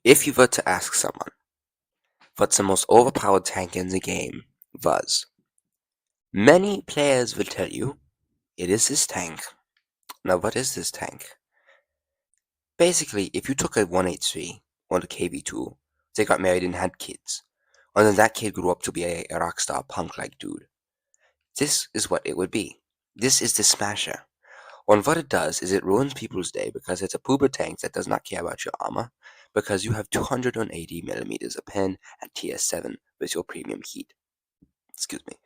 If you were to ask someone what's the most overpowered tank in the game was, many players will tell you it is this tank. Now, what is this tank? Basically, if you took a 183 on the KV2, they got married and had kids, and then that kid grew up to be a rock star punk-like dude, this is what it would be. This is the Smasher. And what it does is it ruins people's day because it's a pooper tank that does not care about your armor, because you have 280 millimeters of pen at tier 7 with your premium heat. Excuse me.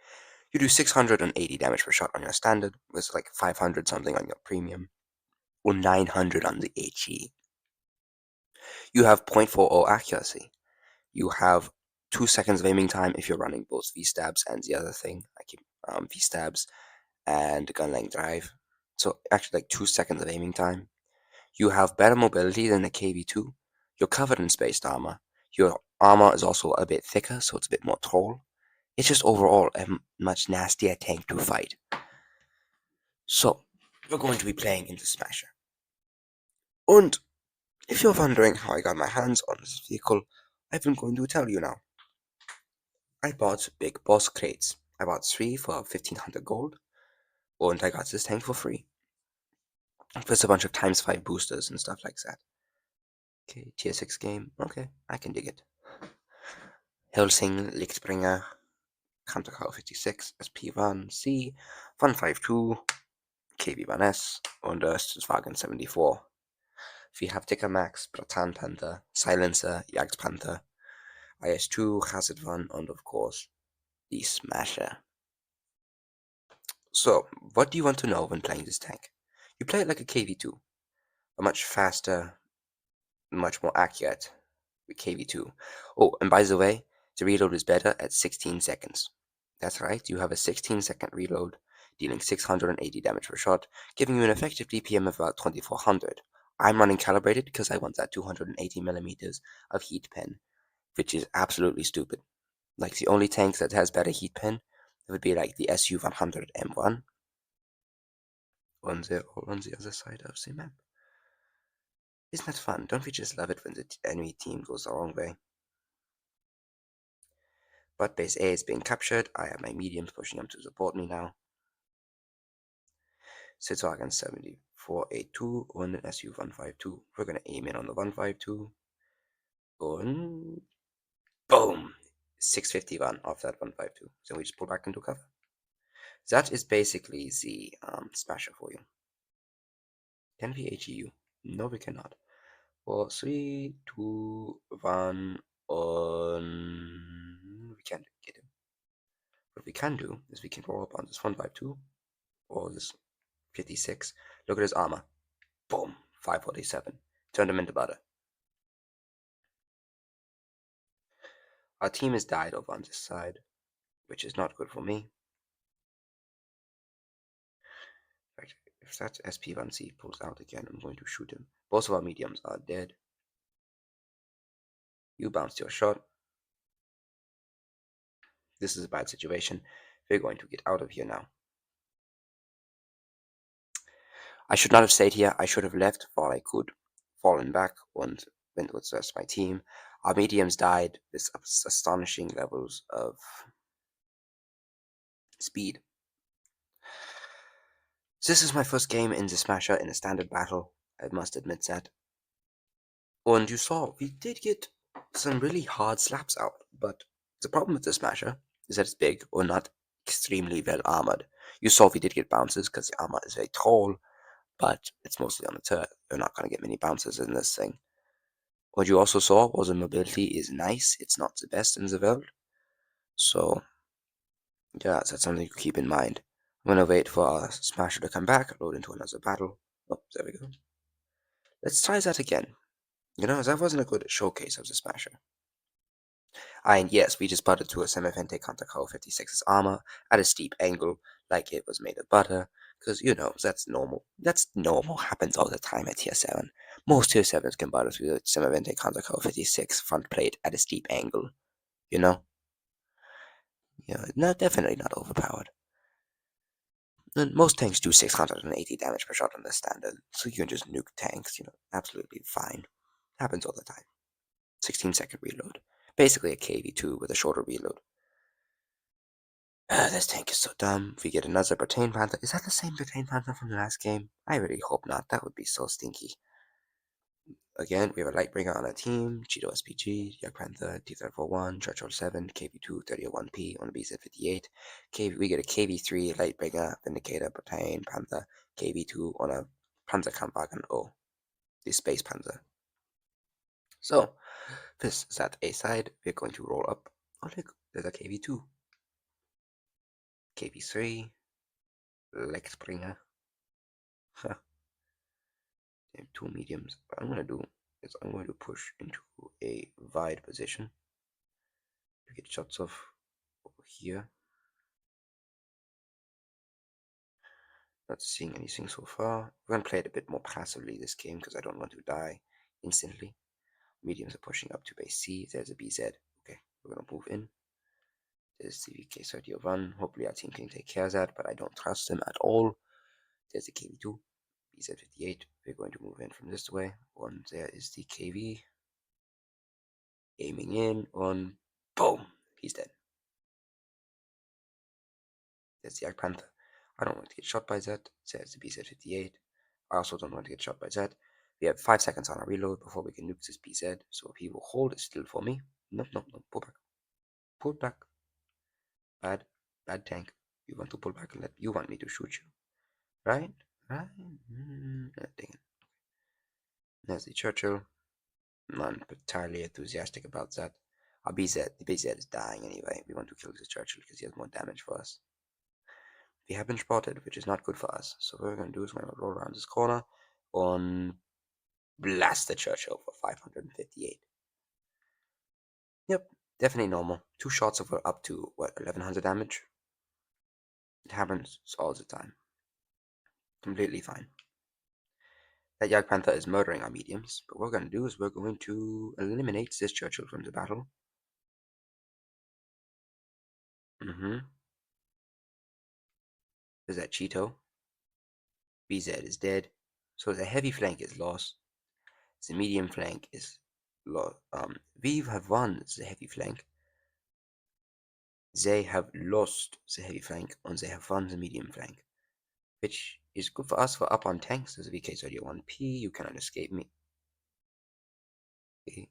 You do 680 damage per shot on your standard, with like 500 something on your premium, or 900 on the HE. You have 0.40 accuracy. You have 2 seconds of aiming time if you're running both V-stabs and the other thing. I keep V-stabs and gun length drive. So actually like 2 seconds of aiming time. You have better mobility than the KV2. You're covered in spaced armor. Your armor is also a bit thicker, so it's a bit more tall. It's just overall a much nastier tank to fight. So, we're going to be playing into Smasher. And if you're wondering how I got my hands on this vehicle, I've been going to tell you now. I bought big boss crates. I bought 3 for 1500 gold, and I got this tank for free. Plus a bunch of times 5 boosters and stuff like that. Okay, tier 6 game. Okay, I can dig it. Helsing, Lichtbringer, Kantakau 56, SP1C, 152, KV1S und Östwagen 74. Wir have Ticker Max, Bratan Panther, Silencer, Jagdpanther, IS2, Hazard 1, and of course, the Smasher. So, what do you want to know when playing this tank? You play it like a KV2, a much faster, much more accurate KV2. Oh, and by the way, the reload is better at 16 seconds. That's right, you have a 16-second reload, dealing 680 damage per shot, giving you an effective DPM of about 2400. I'm running calibrated because I want that 280 millimeters of heat pen, which is absolutely stupid. Like, the only tank that has better heat pen would be like the SU-100 M1. And they're all on the other side of the map. Isn't that fun? Don't we just love it when the enemy team goes the wrong way? But base A is being captured. I have my mediums pushing them to support me now. Sitzwagen 7482 und an SU 152. We're gonna aim in on the 152. And boom! 651 off that 152. So we just pull back into cover. That is basically the Smasher for you. Can we HEU? No, we cannot. For 3, 2, 1, on. We can't get him. What we can do is we can roll up on this 152 or this 56. Look at his armor. Boom. 547. Turned him into butter. Our team has died over on this side, which is not good for me. Right, if that SP1C pulls out again, I'm going to shoot him. Both of our mediums are dead. You bounced your shot. This is a bad situation. We're going to get out of here now. I should not have stayed here. I should have left while I could, fallen back, and went with the rest of my team. Our mediums died with astonishing levels of speed. This is my first game in the Smasher in a standard battle, I must admit that. And you saw, we did get some really hard slaps out, but the problem with the Smasher is that it's big or not extremely well armored. You saw we did get bounces because the armor is very tall, but it's mostly on the turret. You're not going to get many bounces in this thing. What you also saw was the mobility is nice. It's not the best in the world. So, yeah, that's something to keep in mind. I'm going to wait for our Smasher to come back, load into another battle. Oh, there we go. Let's try that again. You know, that wasn't a good showcase of the Smasher. And yes, we just butted to a Semivente Contaco 56's armor at a steep angle, like it was made of butter, because, you know, that's normal. That's normal, happens all the time at tier 7. Most tier 7s can butter through the Semivente Contaco 56 front plate at a steep angle, you know? Yeah, no, definitely not overpowered. And most tanks do 680 damage per shot on the standard, so you can just nuke tanks, you know, absolutely fine. Happens all the time. 16-second reload. Basically a KV2 with a shorter reload. This tank is so dumb. If we get another Bratane Panther, is that the same Bratane Panther from the last game? I really hope not. That would be so stinky. Again, we have a Lightbringer on our team, Cheeto SPG, Yak Panther, T341, Churchill 7, KV2, 3001P on the BZ58. We get a KV3, Lightbringer, Vindicator, Bratane, Panther, KV2 on a Panzer Kampfwagen O, the Space Panther. So, this is at A side. We're going to roll up. Oh, look, there's a KV2, KV3, Lightbringer. Huh. Two mediums. What I'm going to do is I'm going to push into a wide position to get shots of over here. Not seeing anything so far. We're going to play it a bit more passively this game because I don't want to die instantly. Mediums are pushing up to base C. There's a BZ. Okay, we're going to move in. There's the VK3001. Hopefully our team can take care of that, but I don't trust them at all. There's the KV2. BZ58. We're going to move in from this way. And there is the KV. Aiming in on. Boom! He's dead. There's the Yak Panther. I don't want to get shot by that. There's the BZ58. I also don't want to get shot by that. We have 5 seconds on our reload before we can nuke this BZ, so if he will hold it still for me. No, no, no, pull back. Pull back. Bad tank. You want to pull back and let you want me to shoot you. Right? Right? Dang it. There's the Churchill. Not entirely enthusiastic about that. Our BZ, the BZ is dying anyway. We want to kill this Churchill because he has more damage for us. We have been spotted, which is not good for us. So what we're going to do is we're going to roll around this corner on blast the Churchill for 558. Yep, definitely normal. 2 shots of her up to, what, 1100 damage? It happens all the time. Completely fine. That Yak Panther is murdering our mediums, but what we're going to do is we're going to eliminate this Churchill from the battle. There's that Cheeto. BZ is dead. So the heavy flank is lost. The medium flank is lost. We have won the heavy flank. They have lost the heavy flank, and they have won the medium flank, which is good for us for up on tanks. There's a VK31P, you cannot escape me. Okay.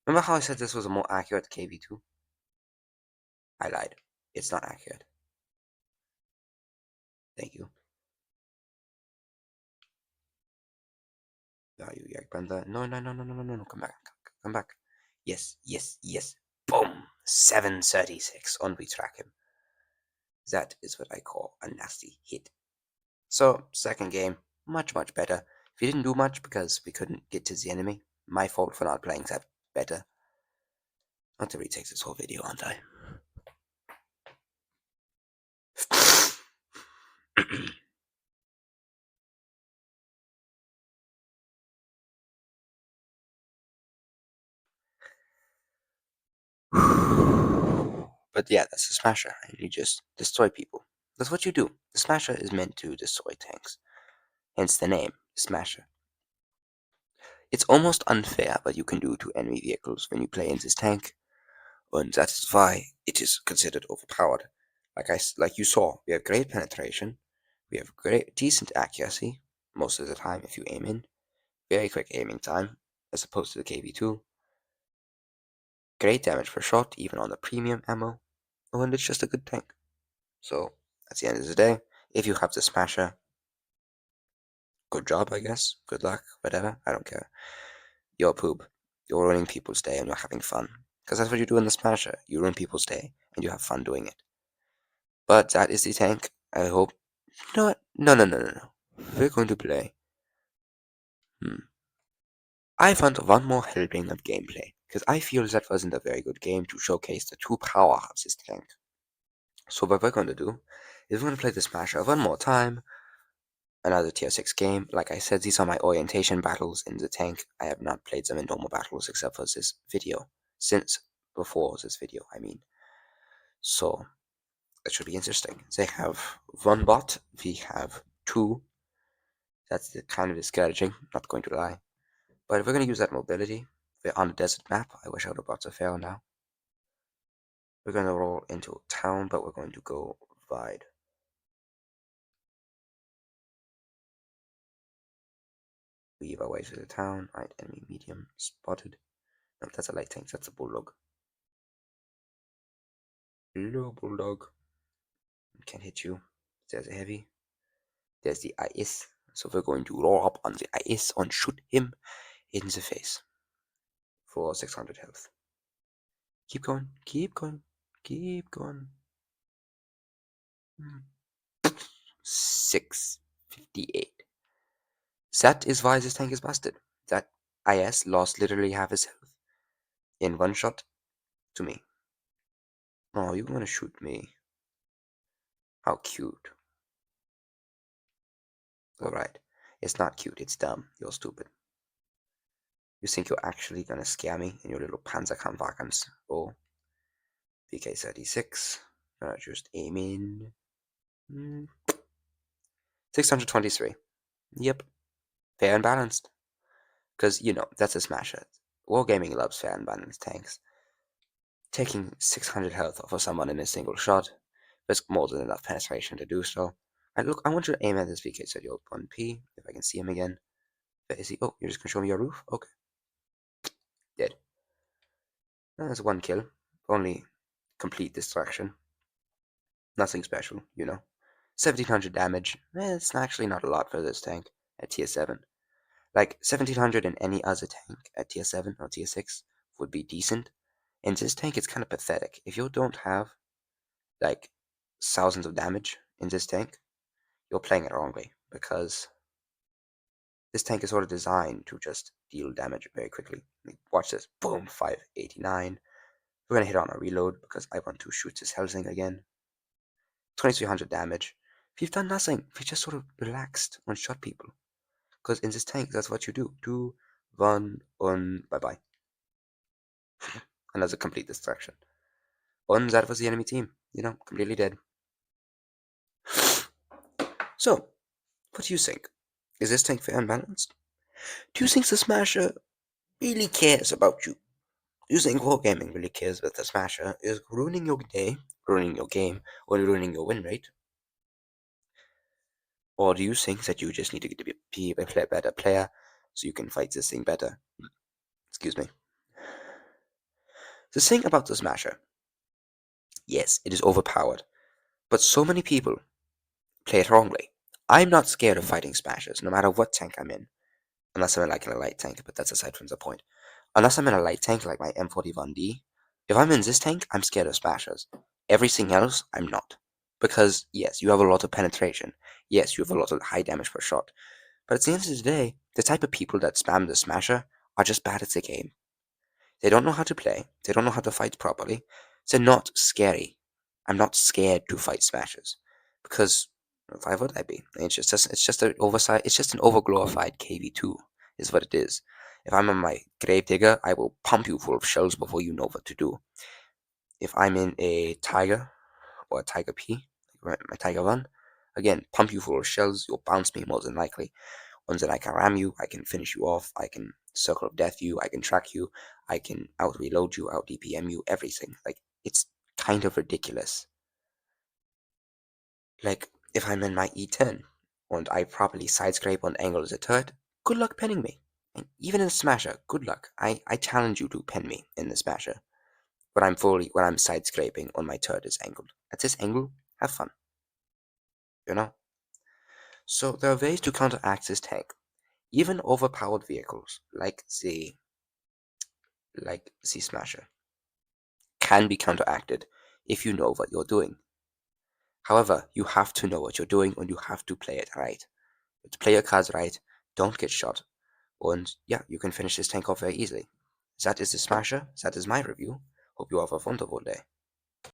Remember how I said this was a more accurate KV2? I lied. It's not accurate. Thank you. Value Yak Panther. No, no, no, no, no, no, no, no. Come back. Come back. Yes, yes, yes. Boom! 736 on we track him. That is what I call a nasty hit. So, second game, much, much better. We didn't do much because we couldn't get to the enemy. My fault for not playing that better. I'll have to retake this whole video, aren't I? But yeah, that's a smasher, and you just destroy people. That's what you do. The smasher is meant to destroy tanks. Hence the name, smasher. It's almost unfair what you can do to enemy vehicles when you play in this tank, and that is why it is considered overpowered. Like you saw, we have great penetration, we have great decent accuracy most of the time if you aim in, very quick aiming time as opposed to the KV2, great damage per shot even on the premium ammo, and it's just a good tank. So at the end of the day, if you have the smasher, good job, I guess. Good luck, whatever. I don't care. You're poop. You're ruining people's day and you're having fun. Because that's what you do in the smasher. You ruin people's day and you have fun doing it. But that is the tank. I hope. You know what? No, no, no, no, no. We're going to play. I want one more helping of gameplay. Because I feel that wasn't a very good game to showcase the true power of this tank. So what we're going to do is we're going to play the smasher one more time. Another tier 6 game. Like I said, these are my orientation battles in the tank. I have not played them in normal battles except for this video. Since before this video, I mean. So, that should be interesting. They have 1 bot, we have 2. That's kind of discouraging, not going to lie. But if we're going to use that mobility, we're on a desert map. I wish I would have brought a fail now. We're going to roll into town, but we're going to go wide. Weave our way through the town. Right, enemy medium spotted. No, that's a light tank. That's a bulldog. Hello, bulldog. Can't hit you. There's a heavy. There's the IS. So we're going to roll up on the IS and shoot him in the face for 600 health. Keep going. Keep going. Keep going. 658. That is why this tank is busted. That IS lost literally half his health in one shot to me. Oh, you want to shoot me? How cute. Alright. It's not cute, it's dumb. You're stupid. You think you're actually gonna scare me in your little Panzerkampfwagens? Oh. PK-36. Gonna just aim in. 623. Yep. Fair and balanced. Because, you know, that's a smasher. Wargaming loves fair and balanced tanks. Taking 600 health off of someone in a single shot with more than enough penetration to do so. I want you to aim at this VK-1P, if I can see him again. Where is he? Oh, you're just gonna show me your roof? Okay. Dead. That's one kill. Only complete destruction. Nothing special, you know. 1700 damage. It's actually not a lot for this tank at tier 7. Like, 1700 in any other tank at tier 7 or tier 6 would be decent. In this tank, it's kind of pathetic. If you don't have, like, thousands of damage in this tank, you're playing it wrongly. Because this tank is sort of designed to just deal damage very quickly. Watch this. Boom, 589. We're gonna hit on a reload because I want to shoot this Helsing again. 2300 damage. We've done nothing. We just sort of relaxed and shot people. Because in this tank, that's what you do. 2, 1, and bye-bye. Another complete destruction. And that was the enemy team. You know, completely dead. So, what do you think? Is this tank fair and balanced? Do you think the Smasher really cares about you? Do you think Wargaming really cares that the Smasher is ruining your day, ruining your game, or ruining your win rate? Or do you think that you just need to be a better player so you can fight this thing better? Excuse me. The thing about the Smasher, yes, it is overpowered, but so many people play it wrongly. I'm not scared of fighting Smashers, no matter what tank I'm in. Unless I'm in a light tank, but that's aside from the point. Unless I'm in a light tank like my M41D, if I'm in this tank, I'm scared of Smashers. Everything else, I'm not. Because, yes, you have a lot of penetration. Yes, you have a lot of high damage per shot. But at the end of the day, the type of people that spam the Smasher are just bad at the game. They don't know how to play. They don't know how to fight properly. They're not scary. I'm not scared to fight Smashers. Because why would I be? It's just an oversight. It's just an overglorified KV2, is what it is. If I'm on my Gravedigger, I will pump you full of shells before you know what to do. If I'm in a Tiger or a Tiger P, my Tiger 1, again, pump you full of shells. You'll bounce me more than likely. Once then I can ram you, I can finish you off, I can circle of death you, I can track you, I can out reload you, out DPM you, everything. Like, it's kind of ridiculous. Like, if I'm in my E10 and I properly side scrape and angle the turret, good luck pinning me. And even in the Smasher, good luck. I challenge you to pin me in the Smasher. When I'm side scraping on my turret is angled. At this angle, have fun. You know? So there are ways to counteract this tank. Even overpowered vehicles like the Smasher can be counteracted if you know what you're doing. However, you have to know what you're doing and you have to play it right. To play your cards right, don't get shot, and yeah, you can finish this tank off very easily. That is the Smasher. That is my review. Hope you have a wonderful day.